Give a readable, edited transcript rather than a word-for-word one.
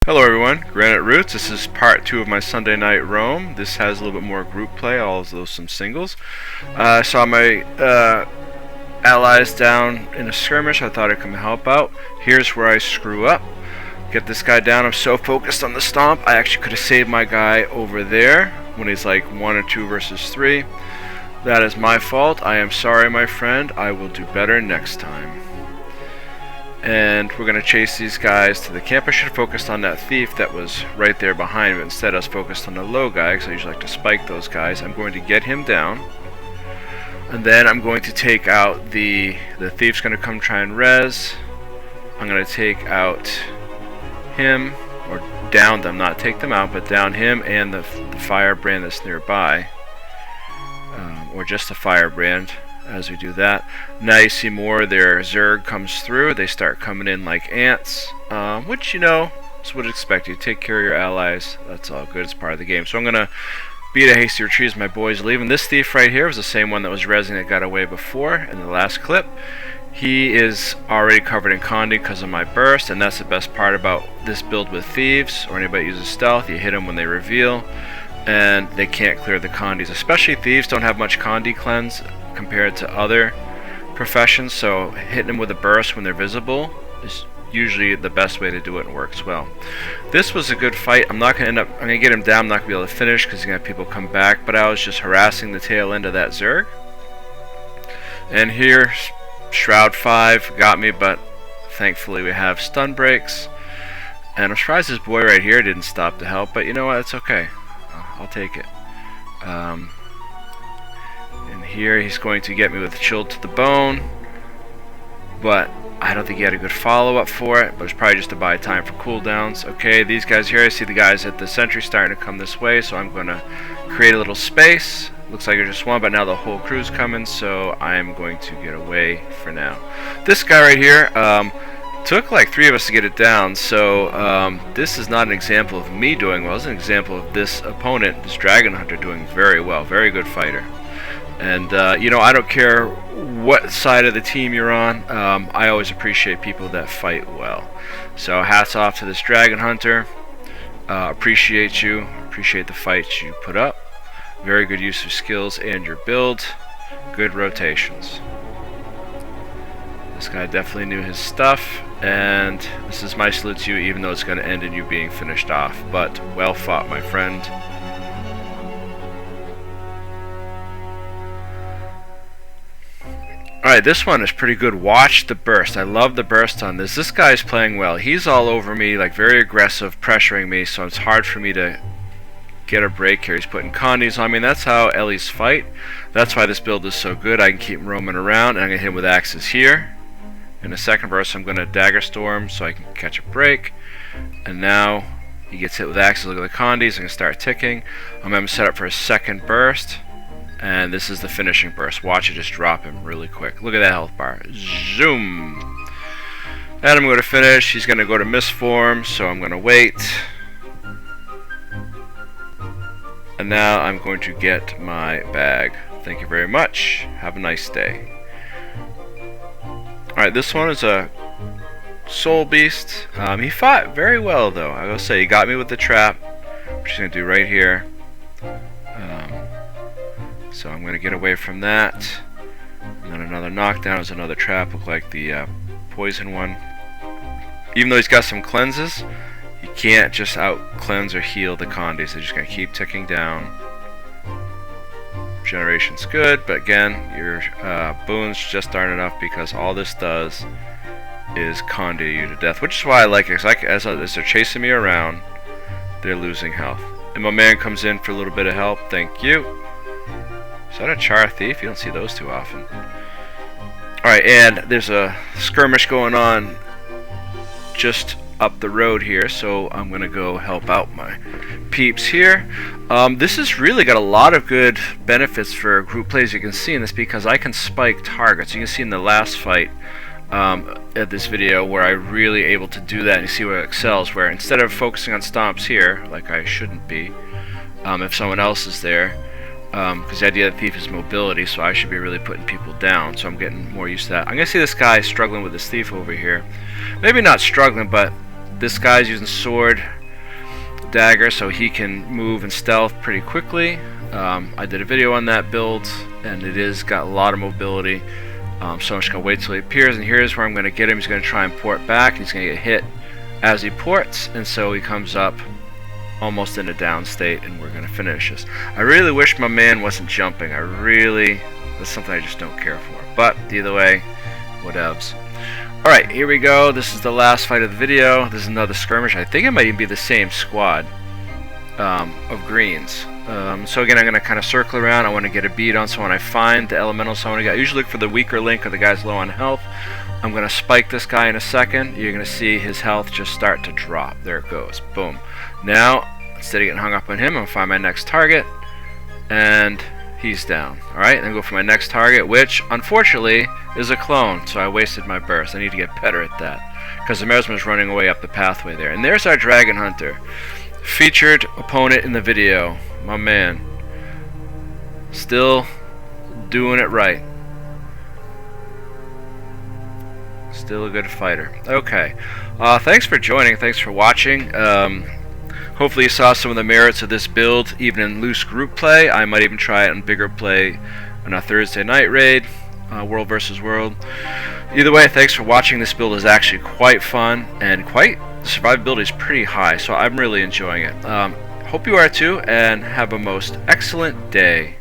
Hello everyone, Granite Roots. This is part 2 of my Sunday night roam. This has a little bit more group play, although some singles. I saw my allies down in a skirmish. I thought I'd come help out. Here's where I screw up. Get this guy down. I'm so focused on the stomp. I actually could have saved my guy over there when he's like 1 or 2 versus 3. That is my fault. I am sorry, my friend. I will do better next time. And we're going to chase these guys to the camp. I should have focused on that thief that was right there behind me. Instead, I was focused on the low guy, because I usually like to spike those guys. I'm going to get him down. And then I'm going to take out the thief's going to come try and res. I'm going to take out him, or down them, not take them out, but down him and the firebrand that's nearby. Or just the firebrand. As we do that, now you see more of their Zerg comes through. They start coming in like ants, which, you know, is what I'd expect. You take care of your allies. That's all good. It's part of the game. So I'm going to beat a hasty retreat as my boys leave. And this thief right here was the same one that was rezzing that got away before in the last clip. He is already covered in Condi because of my burst, and that's the best part about this build with thieves, or anybody uses stealth. You hit them when they reveal, and they can't clear the Condis. Especially thieves don't have much Condi cleanse compared to other professions, so hitting them with a burst when they're visible is usually the best way to do it and works well. This was a good fight. I'm going to get him down. I'm not going to be able to finish because he's going to have people come back, but I was just harassing the tail end of that Zerg. And here, Shroud 5 got me, but thankfully we have stun breaks. And I'm surprised this boy right here didn't stop to help, but you know what, it's okay. I'll take it. And here he's going to get me with chilled to the bone, but I don't think he had a good follow-up for it, but it's probably just to buy time for cooldowns. Okay, these guys here, I see the guys at the sentry starting to come this way, so I'm going to create a little space. Looks like there's just one, but now the whole crew's coming, so I'm going to get away for now. This guy right here, took like 3 of us to get it down, so this is not an example of me doing well. It's an example of this opponent, this Dragon Hunter, doing very well. Very good fighter. And, you know, I don't care what side of the team you're on. I always appreciate people that fight well. So hats off to this Dragon Hunter. Appreciate you. Appreciate the fights you put up. Very good use of skills and your build. Good rotations. This guy definitely knew his stuff. And this is my salute to you, even though it's going to end in you being finished off. But well fought, my friend. Alright, this one is pretty good. Watch the burst. I love the burst on this. This guy's playing well. He's all over me, like very aggressive, pressuring me, so it's hard for me to get a break here. He's putting Condis on me, and that's how Ellie's fight. That's why this build is so good. I can keep roaming around, and I'm going to hit him with axes here. In the second burst, I'm going to Dagger Storm so I can catch a break. And now he gets hit with axes. Look at the Condis. I'm going to start ticking. I'm going to set up for a second burst. And this is the finishing burst. Watch it just drop him really quick. Look at that health bar. Zoom. And I'm going to finish. He's going to go to misform, so I'm going to wait. And now I'm going to get my bag. Thank you very much. Have a nice day. Alright, this one is a soul beast. He fought very well, though. I will say, he got me with the trap, which he's going to do right here. So I'm going to get away from that. And then another knockdown is another trap. Look like the poison one. Even though he's got some cleanses, you can't just out cleanse or heal the Condis. They're just going to keep ticking down. Generation's good, but again, your boons just aren't enough because all this does is Condi you to death, which is why I like it. As they're chasing me around, they're losing health. And my man comes in for a little bit of help. Thank you. Is that a Char Thief? You don't see those too often. Alright, and there's a skirmish going on just up the road here, so I'm going to go help out my peeps here. This has really got a lot of good benefits for group plays. You can see in this because I can spike targets. You can see in the last fight at this video where I really able to do that, and you see where it excels, where instead of focusing on stomps here, like I shouldn't be, if someone else is there, because the idea of the thief is mobility, so I should be really putting people down, so I'm getting more used to that. I'm going to see this guy struggling with this thief over here. Maybe not struggling, but This guy's using sword dagger, so he can move and stealth pretty quickly. I did a video on that build, and it is got a lot of mobility. So I'm just going to wait till he appears, and here's where I'm going to get him. He's going to try and port back, and he's going to get hit as he ports, and so he comes up almost in a down state, and we're going to finish this. I really wish my man wasn't jumping. That's something I just don't care for. But either way, whatevs. Alright, here we go. This is the last fight of the video. This is another skirmish. I think it might even be the same squad of greens. So again, I'm going to kind of circle around. I want to get a bead on, so when I find the elementals, I usually look for the weaker link or the guy's low on health. I'm going to spike this guy in a second. You're going to see his health just start to drop. There it goes. Boom. Now, instead of getting hung up on him, I'm going to find my next target, and he's down. Alright, then go for my next target, which, unfortunately, is a clone, so I wasted my burst. I need to get better at that, because the Mersman is running away up the pathway there. And there's our Dragon Hunter. Featured opponent in the video. My man. Still doing it right. Still a good fighter. Okay. Thanks for joining. Thanks for watching. Hopefully you saw some of the merits of this build, even in loose group play. I might even try it in bigger play on a Thursday night raid, World versus World. Either way, thanks for watching. This build is actually quite fun, and the survivability is pretty high, so I'm really enjoying it. Hope you are too, and have a most excellent day.